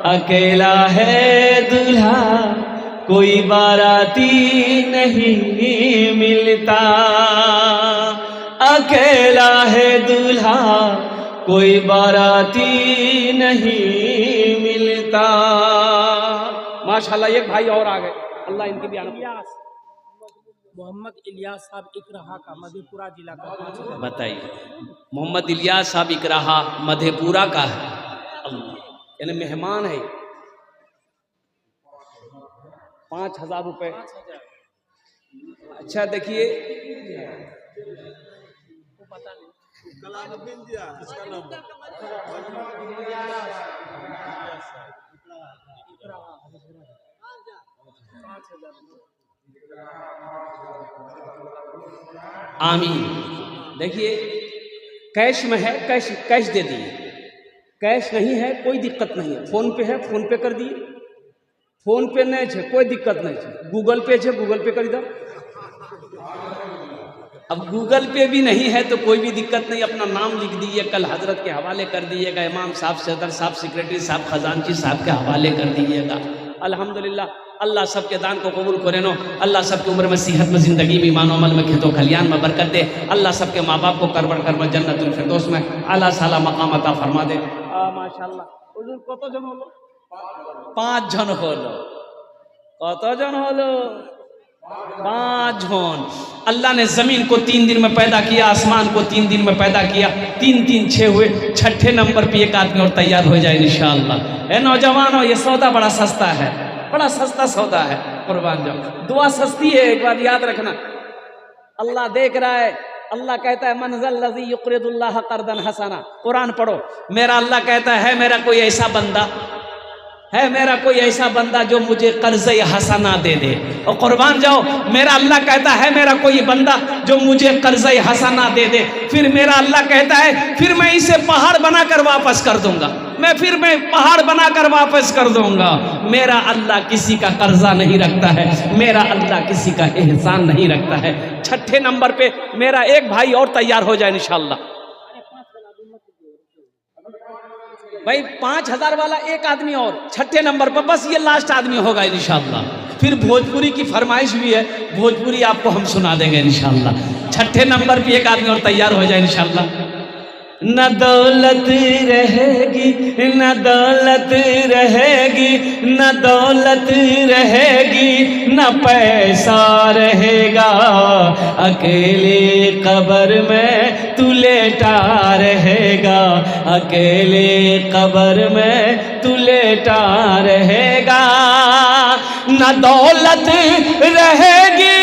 अकेला है दूल्हा कोई बाराती नहीं मिलता, अकेला है दूल्हा कोई बाराती नहीं मिलता। माशाल्लाह एक भाई और आ गए। अल्लाह इनकी भी आनत। मोहम्मद इलियास साहब इकराहा का, मधेपुरा जिला का। बताइए, मोहम्मद इलियास साहब इकराहा मधेपुरा का है, यानी मेहमान है। 5000 रुपये। अच्छा देखिए, आमीन। देखिए कैश में है, कैश दे दिए। कैश नहीं है कोई दिक्कत नहीं है, फोन पे है फोन पे कर दिए। फोन पे नहीं है कोई दिक्कत नहीं है, गूगल पे है गूगल पे कर दो। अब गूगल पे भी नहीं है तो कोई भी दिक्कत नहीं, अपना नाम लिख दीजिए, कल हजरत के हवाले कर दीजिएगा, इमाम साहब, सदर साहब, सेक्रेटरी साहब, खजानची साहब के हवाले कर दीजिएगा। अल्हम्दुलिल्लाह अल्लाह सबके दान को कबूल करे नो। अल्लाह सबकी उम्र में, सेहत में, ज़िंदगी में, ईमान अमल में, खेतों खलियान में बरकत दे। अल्लाह सबके माँ बाप को करवट करवा जन्नतुल फिरदौस में आला साला मकाम अता फरमा दे। माशाल्लाह। कत जन हलो? 5 जन हलो। कत जन हलो? 5 जन। अल्लाह ने ज़मीन को 3 दिन में पैदा किया, आसमान को 3 दिन में पैदा किया। 3 3 6 हुए। 6ठे नंबर पे एक आदमी और तैयार हो जाए इंशाअल्लाह। ए नौजवानों, ये सौदा बड़ा सस्ता है, बड़ा सस्ता सौदा है। कुर्बान जाओ। दुआ सस्ती है, एक बात याद रखना। अल्लाह देख रहा है। अल्लाह कहता है मनज़ल लज़ी युक़रिदुल्लाह क़र्दन हसना। कुरान पढ़ो। मेरा अल्लाह कहता है मेरा कोई ऐसा बंदा है, मेरा कोई ऐसा बंदा जो मुझे कर्ज़ हसना दे दे। और कुर्बान जाओ, मेरा अल्लाह कहता है मेरा कोई बंदा जो मुझे कर्ज़ हसना दे दे। फिर मेरा अल्लाह कहता है फिर मैं इसे पहाड़ बनाकर वापस कर दूंगा, मैं पहाड़ बनाकर वापस कर दूंगा। मेरा अल्लाह किसी का कर्जा नहीं रखता है, मेरा अल्लाह किसी का एहसान नहीं रखता है। 6ठे नंबर पे मेरा एक भाई और तैयार हो जाए इंशाअल्लाह। भाई 5000 वाला एक आदमी और 6ठे नंबर पर, बस ये लास्ट आदमी होगा इंशाअल्लाह। फिर भोजपुरी की फरमाइश भी है, भोजपुरी आपको हम सुना देंगे इंशाअल्लाह। 6ठे नंबर पे एक आदमी और तैयार हो जाए इंशाअल्लाह। न दौलत रहेगी, न दौलत रहेगी, न दौलत रहेगी, न पैसा रहेगा, अकेले कब्र में तू लेटा रहेगा, अकेले कब्र में तू लेटा रहेगा। न दौलत रहेगी,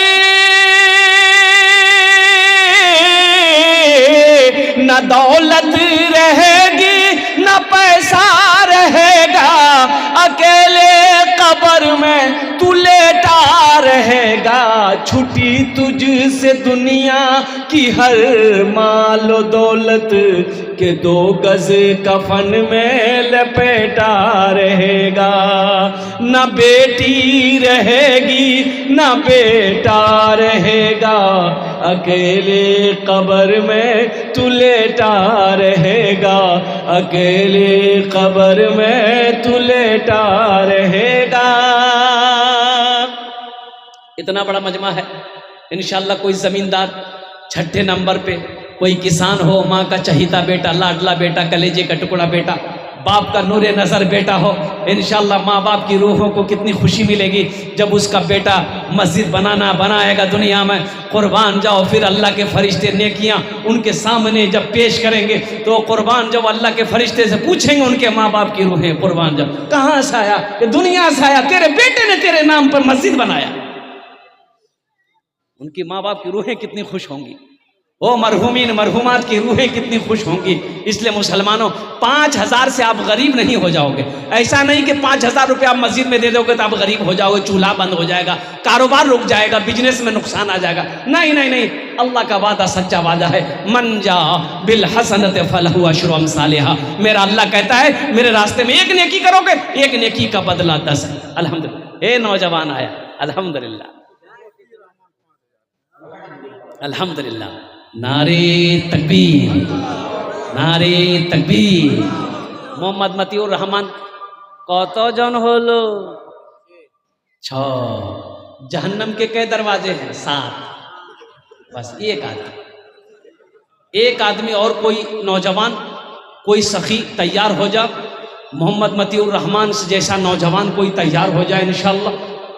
न दौलत रहेगी, न पैसा रहेगा, अकेले कब्र में तू लेटा रहेगा। छुटी तुझसे दुनिया की हर मालो दौलत के 2 गज कफन में लपेटा रहेगा। न बेटी रहेगी, न बेटा रहेगा, अकेले कब्र में तू लेटा रहेगा, अकेले कब्र में तू लेटा रहेगा। इतना बड़ा मजमा है। इंशाअल्लाह कोई जमींदार छठे नंबर पे, कोई किसान हो, माँ का चहीता बेटा, लाडला बेटा, कलेजे का टुकड़ा बेटा, बाप का नूरे नज़र बेटा हो, इंशाअल्लाह माँ बाप की रूहों को कितनी खुशी मिलेगी जब उसका बेटा मस्जिद बनाएगा दुनिया में। कुर्बान जाओ, फिर अल्लाह के फरिश्ते नेकियां उनके सामने जब पेश करेंगे तो कुर्बान जाओ, अल्लाह के फरिश्ते से पूछेंगे उनके माँ बाप की रूहें, कुर्बान जाओ कहाँ से आया, ये दुनिया से आया, तेरे बेटे ने तेरे नाम पर मस्जिद बनाया। उनकी माँ बाप की रूहें कितनी खुश होंगी, ओ मरहूमीन मरहूमात की रूहें कितनी खुश होंगी। इसलिए मुसलमानों, 5,000 से आप गरीब नहीं हो जाओगे। ऐसा नहीं कि 5,000 रुपये आप मस्जिद में दे दोगे तो आप गरीब हो जाओगे, चूल्हा बंद हो जाएगा, कारोबार रुक जाएगा, बिजनेस में नुकसान आ जाएगा। नहीं नहीं नहीं, अल्लाह का वादा सच्चा वादा है। मन जा बिल हसनत फलहु अशरु अमसालिहा। मेरा अल्लाह कहता है मेरे रास्ते में एक नेकी करोगे, एक नेकी का बदला 10 है। अल्हम्दुलिल्लाह। ए नौजवान आया, अल्हम्दुलिल्लाह अल्हम्दुलिल्लाह। नारे तकबीर, नारे तकबीर। मोहम्मद मतिउर रहमान कतजन हलो? 6। जहन्नम के कई दरवाजे हैं? 7। बस एक आदमी और कोई नौजवान, कोई सखी तैयार हो जा, मोहम्मद मतिउर रहमान जैसा नौजवान कोई तैयार हो जाए इंशाअल्लाह।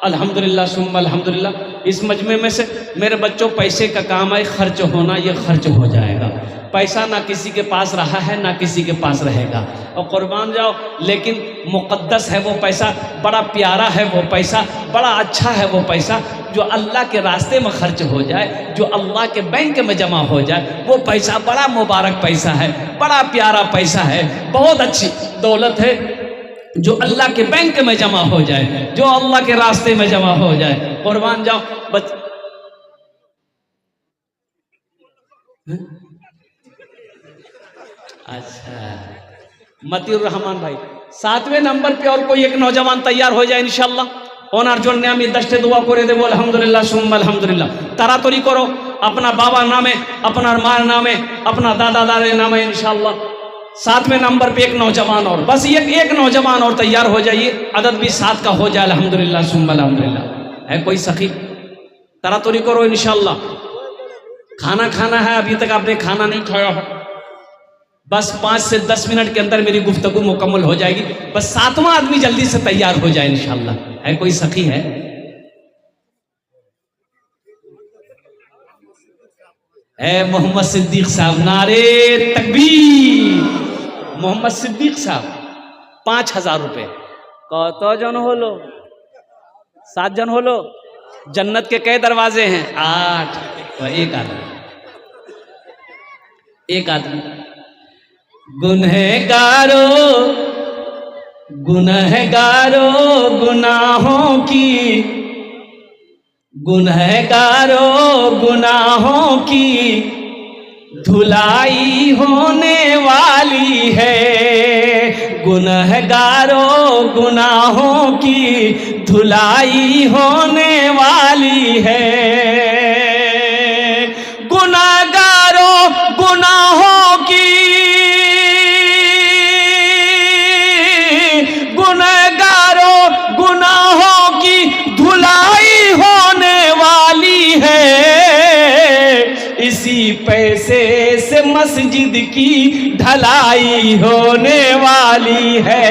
अल्हम्दुलिल्लाह सुम्मा अल्हम्दुलिल्लाह। इस मजमे में से मेरे बच्चों, पैसे का काम है, खर्च होना, ये खर्च हो जाएगा। पैसा ना किसी के पास रहा है ना किसी के पास रहेगा, और कुर्बान जाओ, लेकिन मुक़द्दस है वो पैसा, बड़ा प्यारा है वो पैसा, बड़ा अच्छा है वो पैसा जो अल्लाह के रास्ते में खर्च हो जाए, जो अल्लाह के बैंक में जमा हो जाए, वो पैसा बड़ा मुबारक पैसा है, बड़ा प्यारा पैसा है, बहुत अच्छी दौलत है जो अल्लाह के बैंक में जमा हो जाए, जो अल्लाह के रास्ते में जमा हो जाए। कुर्बान जाओ अच्छा, मतिउर रहमान भाई 7वें नंबर पे और कोई एक नौजवान तैयार हो जाए इंशाअल्लाह। ओनार जोड़ने আমি 10टे दुआ করে দেব। আলহামদুলিল্লাহ সুম্মা আলহামদুলিল্লাহ। তাড়াতাড়ি করো, अपना बाबा नामे, अपना मार नामे, अपना दादा दादी नामे इंशाअल्लाह। 7वें नंबर पे एक नौजवान और, बस एक नौजवान और तैयार हो जाइए, अदद भी 7 का हो जाए। अल्हम्दुलिल्लाह सुम्मा अल्हम्दुलिल्लाह। है कोई सखी? तरातुरी करो इंशाअल्लाह। खाना खाना है, अभी तक आपने खाना नहीं खाया है, बस 5 से 10 मिनट के अंदर मेरी गुफ्तगू मुकम्मल हो जाएगी। बस 7वां आदमी जल्दी से तैयार हो जाए इंशाअल्लाह। है कोई सखी? है? मोहम्मद सिद्दीक साहब, नारे तकबीर। मोहम्मद सिद्दीक साहब 5,000 रुपये। कतजन होलो? 7 जन होलो। जन्नत के कई दरवाजे हैं? 8। तो एक आदमी गुनहगारों गुनाहों की, गुनहगारों गुनाहों की धुलाई होने वाली है। गुनहगारों गुनाहों की धुलाई होने वाली है। गुनहगारों गुनाहों की, गुनहगारों गुनाहों की धुलाई होने वाली है। इसी पैसे से मस्जिद की ढलाई होने वाली है,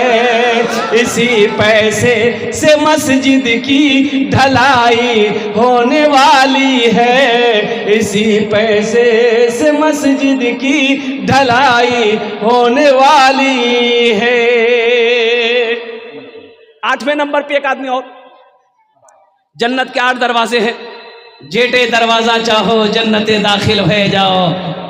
इसी पैसे से मस्जिद की ढलाई होने वाली है, इसी पैसे से मस्जिद की ढलाई होने वाली है। 8वें नंबर पे एक आदमी और, जन्नत के 8 दरवाजे हैं, जेठे दरवाजा चाहो जन्नते दाखिल हो जाओ।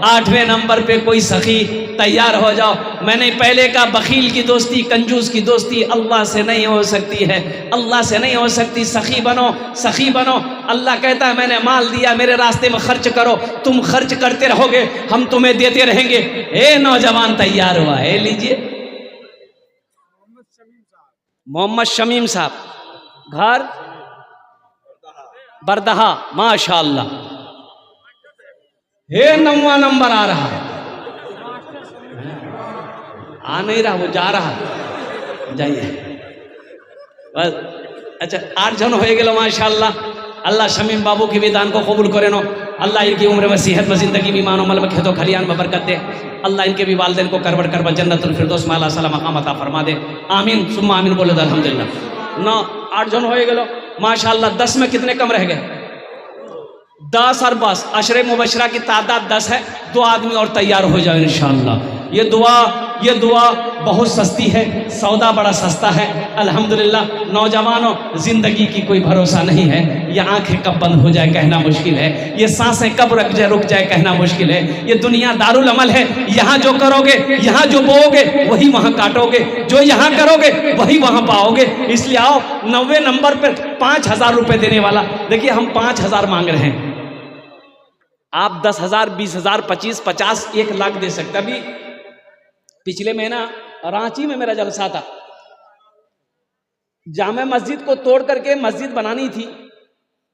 8वें नंबर पे कोई सखी तैयार हो जाओ। मैंने पहले कहा बखील की दोस्ती, कंजूस की दोस्ती अल्लाह से नहीं हो सकती है, अल्लाह से नहीं हो सकती। सखी बनो, सखी बनो। अल्लाह कहता है मैंने माल दिया, मेरे रास्ते में खर्च करो, तुम खर्च करते रहोगे, हम तुम्हें देते रहेंगे। ए नौजवान तैयार हुआ है, लीजिए मोहम्मद शमीम साहब, घर बरदहा, माशाअल्लाह। हे 9वां नंबर आ रहा है, आ नहीं रहा, वो जा रहा है, जाइए बस। अच्छा 8 जन हो गए माशाअल्लाह। अल्लाह शमीम बाबू की भी दान को कबूल करे नो। अल्लाह इनकी उम्र में सेहत में जिंदगी में ईमान अमल में खेतों खलियान में बरकत दे। अल्लाह इनके भी वालिदैन को करबट करबट जन्नतुल फिरदौस में अल्लाह सला मकाम अता फरमा दे। आमीन सुम्मा आमीन बोले अल्हम्दुलिल्लाह। 9 8 जन हो गए माशाअल्लाह। 10 में कितने कम रह गए? 10 और बस। अशरे मुबशरा की तादाद 10 है। 2 आदमी और तैयार हो जाओ इंशाअल्लाह। ये दुआ बहुत सस्ती है, सौदा बड़ा सस्ता है अल्हम्दुलिल्लाह। नौजवानों, जिंदगी की कोई भरोसा नहीं है। ये आंखें कब बंद हो जाए कहना मुश्किल है, ये सांसें कब रुक जाए कहना मुश्किल है। ये दुनिया दारुल अमल है, यहाँ जो करोगे, यहाँ जो बोओगे वही वहाँ काटोगे, जो यहाँ करोगे वही वहाँ पाओगे। इसलिए आओ 90 नंबर पर 5000 रुपये देने वाला। देखिए हम 5000 मांग रहे हैं, आप 10,000, 20,000, 25, 50, 1 लाख दे सकते। अभी पिछले महीना रांची में मेरा जलसा था, जामे मस्जिद को तोड़ करके मस्जिद बनानी थी।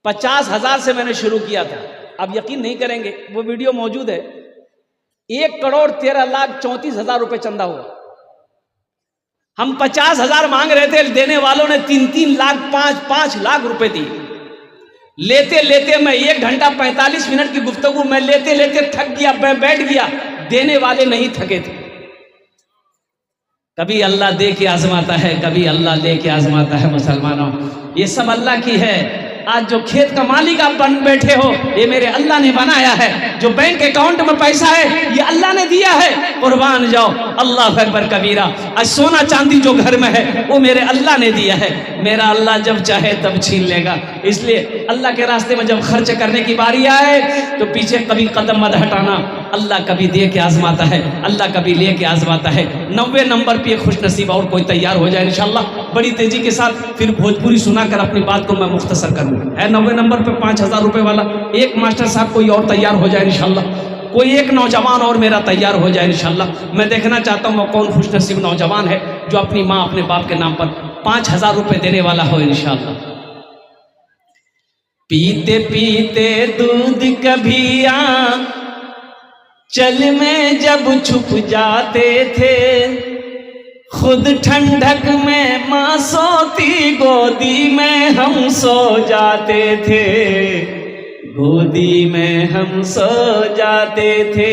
50,000 से मैंने शुरू किया था। अब यकीन नहीं करेंगे, वो वीडियो मौजूद है। 1,13,34,000 रुपए चंदा हुआ। हम 50,000 मांग रहे थे, देने वालों ने 3-3 लाख, 5-5 लाख रुपए दिए। लेते लेते मैं 1 घंटा 45 मिनट की गुफ्तगू मैं लेते लेते थक गया, मैं बैठ गया। देने वाले नहीं थके थे। कभी अल्लाह दे के आजमाता है, कभी अल्लाह ले के आजमाता है। मुसलमानों, ये सब अल्लाह की है। आज जो खेत का मालिक आप बन बैठे हो, ये मेरे अल्लाह ने बनाया है। जो बैंक अकाउंट में पैसा है, ये अल्लाह ने दिया है। कुर्बान जाओ, अल्लाह अकबर कबीरा। आज सोना चांदी जो घर में है, वो मेरे अल्लाह ने दिया है। मेरा अल्लाह जब चाहे तब छीन लेगा। इसलिए अल्लाह के रास्ते में जब खर्च करने की बारी आए तो पीछे कभी कदम मत हटाना। अल्लाह कभी दे के आजमाता है, अल्लाह कभी ले के आजमाता है। 90 नंबर पे खुश नसीब और कोई तैयार हो जाए इंशाल्लाह। बड़ी तेजी के साथ फिर भोजपुरी सुनाकर अपनी बात को मैं मुख्तसर करूँ। है 90 नंबर पे 5,000 रुपए वाला एक मास्टर साहब कोई और तैयार हो जाए इंशाल्लाह। कोई एक नौजवान और मेरा तैयार हो जाए इंशाल्लाह। मैं देखना चाहता हूँ वो कौन खुश नसीब नौजवान है जो अपनी माँ अपने बाप के नाम पर 5,000 रुपए देने वाला हो इंशाल्लाह। पीते पीते दूध कभी चल में जब छुप जाते थे, खुद ठंडक में माँ सोती, गोदी में हम सो जाते थे, गोदी में हम सो जाते थे।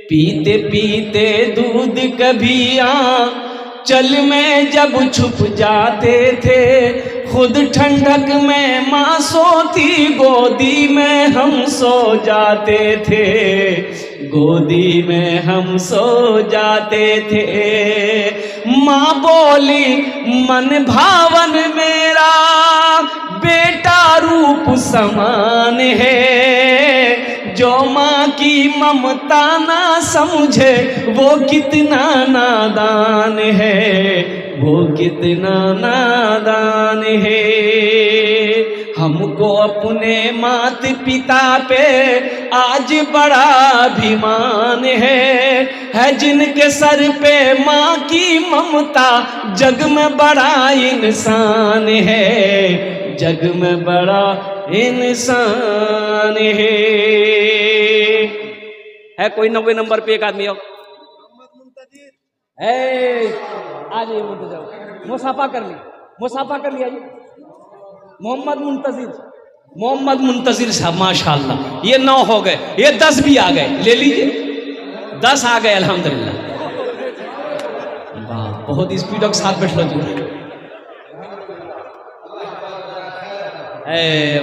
पीते पीते दूध कभी चल में जब छुप जाते थे, खुद ठंडक में माँ सोती, गोदी में हम सो जाते थे, गोदी में हम सो जाते थे। माँ बोली मन भावन मेरा बेटा रूप समान है, जो माँ की ममता ना समझे वो कितना नादान है, वो कितना नादान है। हमको अपने माता पिता पे आज बड़ा अभिमान है जिनके सर पे माँ की ममता, जग में बड़ा इंसान है, जग में बड़ा इंसान है। कोई 90 नंबर पे एक आदमी हो, आ जाइए मुंतजिर, मुसाफा कर ली, मुसाफा कर लिया जी। मोहम्मद मुंतजिर मोहम्मद मुंतजिर साहब माशाल्लाह, ये 9 हो गए, ये 10 भी आ गए, ले लीजिए 10 आ गए अल्हम्दुलिल्लाह। वाह, बहुत स्पीड के साथ बैठ लो तू।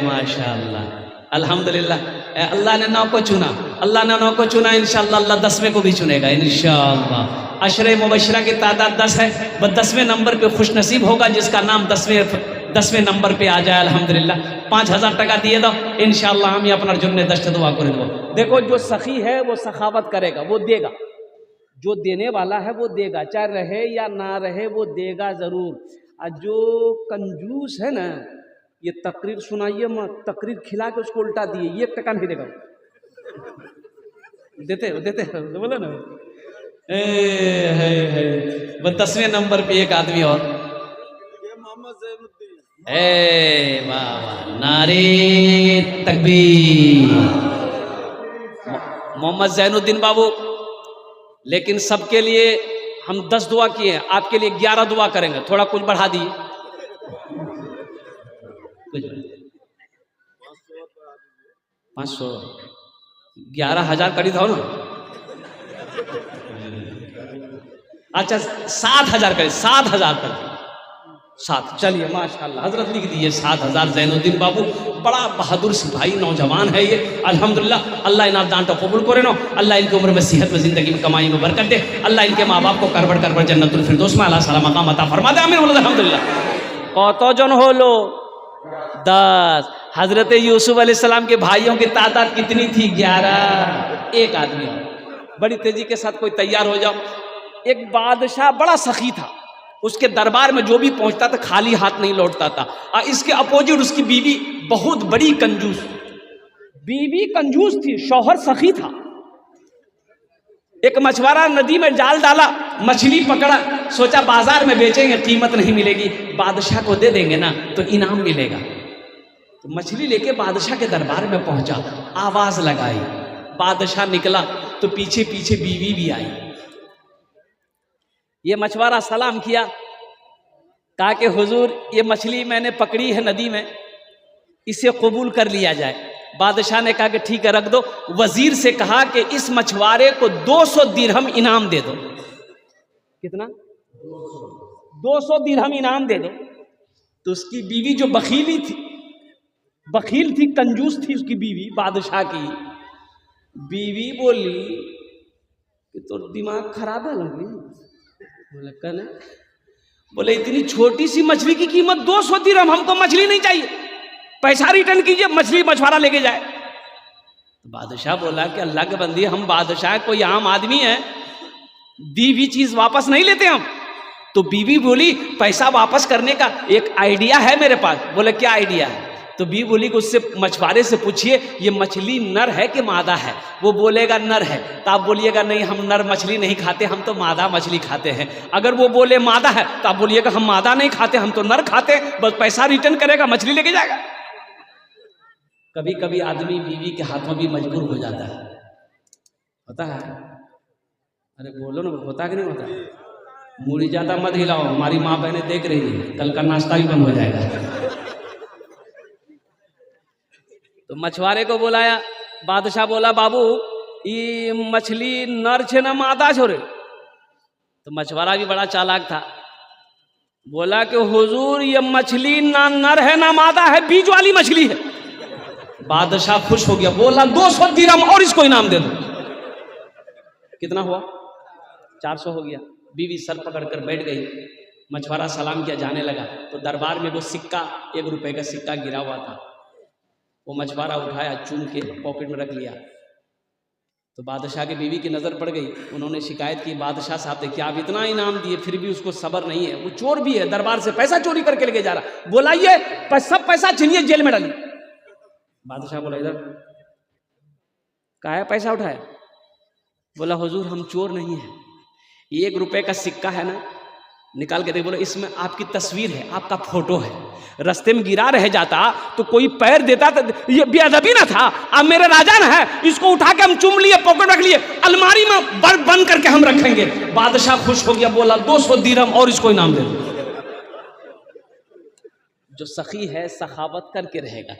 माशाल्लाह अल्हम्दुलिल्लाह, अल्लाह ने 9 को चुना, अल्लाह ने 9 को चुना, इंशाअल्लाह अल्लाह 10वें को भी चुनेगा इंशाअल्लाह। अशरे मुबशरा की तादाद 10 है, बस 10वें नंबर पे खुश नसीब होगा जिसका नाम 10वें नंबर पे आ जाए अल्हम्दुलिल्लाह। 5000 टका दिए दो इंशाअल्लाह, हम अपना जुम्मे दस्त दुआ कर दो। देखो जो सखी है वो सखावत करेगा, वो देगा, जो देने वाला है वो देगा, चाहे रहे या ना रहे वो देगा जरूर। और जो कंजूस है ना, ये तकरीर सुनाइए मत, तकरीर खिला के उसको उल्टा दिए, 1 टका नहीं देगा। देते बोलो ना। वो 10वें नंबर पे एक आदमी और, वाह वाह, नारे तकबीर, मोहम्मद जैनुद्दीन बाबू। लेकिन सबके लिए हम 10 दुआ किए हैं, आपके लिए 11 दुआ करेंगे, थोड़ा कुछ बढ़ा दिए, 500 11,000 करी था ना। अच्छा 7,000 करे, 7,000 कर 7, चलिए माशाल्लाह, हजरत लिख दिए 7,000। जैनुद्दीन बाबू बड़ा बहादुर सिपाही नौजवान है ये अल्हम्दुलिल्लाह। अल्लाह इनाम दान तो कबूल करे नो, अल्लाह इनकी उम्र में सेहत में जिंदगी में कमाई में बरकत दे, अल्लाह इनके माँ बाप को करबड़ जन्नतुल फिरदौस में अल्लाह सलाम मकाम अता फरमा दे, आमीन अल्हम्दुलिल्लाह। कत जन होलो 10। हजरत यूसुफ अलैहिस्सलाम के भाइयों की तादाद कितनी थी? 11। एक आदमी और, बड़ी तेजी के साथ कोई तैयार हो जाओ। एक बादशाह बड़ा सखी था, उसके दरबार में जो भी पहुंचता था खाली हाथ नहीं लौटता था। और इसके अपोजिट उसकी बीवी बहुत बड़ी कंजूस, बीवी कंजूस थी, शौहर सखी था। एक मछुआरा नदी में जाल डाला, मछली पकड़ा, सोचा बाजार में बेचेंगे कीमत नहीं मिलेगी, बादशाह को दे देंगे ना तो इनाम मिलेगा। तो मछली लेके बादशाह के दरबार में पहुंचा, आवाज लगाई, बादशाह निकला तो पीछे पीछे बीवी भी आई। ये मछुआरा सलाम किया, कहा कि हुजूर ये मछली मैंने पकड़ी है नदी में, इसे कबूल कर लिया जाए। बादशाह ने कहा कि ठीक है रख दो। वजीर से कहा कि इस मछुआरे को 200 दिरहम इनाम दे दो। कितना? 200 दिरहम इनाम दे दो। तो उसकी बीवी जो बखील थी, कंजूस थी उसकी बीवी, बादशाह की बीवी बोली कि तो दिमाग खराब है लगी। बोले कल, बोले इतनी छोटी सी मछली की कीमत 200 दिरहम, हमको मछली नहीं चाहिए, पैसा रिटर्न कीजिए, मछली मछुआरा लेके जाए। तो बादशाह बोला कि अल्लाह के बंदी, हम बादशाह कोई आम आदमी है, दी हुई चीज वापस नहीं लेते हम। तो बीवी बोली पैसा वापस करने का एक आइडिया है मेरे पास। बोले क्या आइडिया है? तो बीवी बोली कि उससे मछुआरे से पूछिए ये मछली नर है कि मादा है। वो बोलेगा नर है तो आप बोलिएगा नहीं हम नर मछली नहीं खाते, हम तो मादा मछली खाते हैं। अगर वो बोले मादा है तो आप बोलिएगा हम मादा नहीं खाते, हम तो नर खाते हैं। बस पैसा रिटर्न करेगा, मछली लेके जाएगा। कभी कभी आदमी बीवी के हाथों भी मजबूर हो जाता है, होता है। अरे बोलो ना, होता कि नहीं होता? मुड़ी ज्यादा मत हिलाओ, हमारी माँ बहनें देख रही है, कल का नाश्ता भी बंद हो जाएगा। तो मछुआरे को बुलाया, बादशाह बोला बाबू ये मछली नर छे ना मादा छोरे? तो मछुआरा भी बड़ा चालाक था, बोला कि हुजूर ये मछली ना नर है ना मादा है, बीज वाली मछली है। बादशाह खुश हो गया, बोला 200 दिरहम और इसको इनाम दे दो। कितना हुआ? 400 हो गया। बीवी सर पकड़कर बैठ गई, मछुआरा सलाम किया, जाने लगा। तो दरबार में वो सिक्का, 1 रुपए का सिक्का गिरा हुआ था, वो मछुआरा उठाया, चूम के पॉकेट में रख लिया। तो बादशाह की बीवी की नज़र पड़ गई, उन्होंने शिकायत की बादशाह साहब देखिए आप इतना इनाम दिए फिर भी उसको सब्र नहीं है, वो चोर भी है, दरबार से पैसा चोरी करके लेके जा रहा। बुलाइए, सब पैसा छीनिए, जेल में डालिए। बादशाह बोला इधर कहा है पैसा उठाया? बोला हुजूर हम चोर नहीं है, 1 रुपए का सिक्का है ना, निकाल के दे। बोले इसमें आपकी तस्वीर है, आपका फोटो है, रास्ते में गिरा रह जाता तो कोई पैर देता तो ये बेअदबी ना था। अब मेरे राजा ना है, इसको उठा के हम चुम लिए, पॉकेट रख लिए, अलमारी में बंद करके हम रखेंगे। बादशाह खुश हो गया, बोला 200 दिरहम और इसको इनाम दे दो। जो सखी है सखावत करके रहेगा।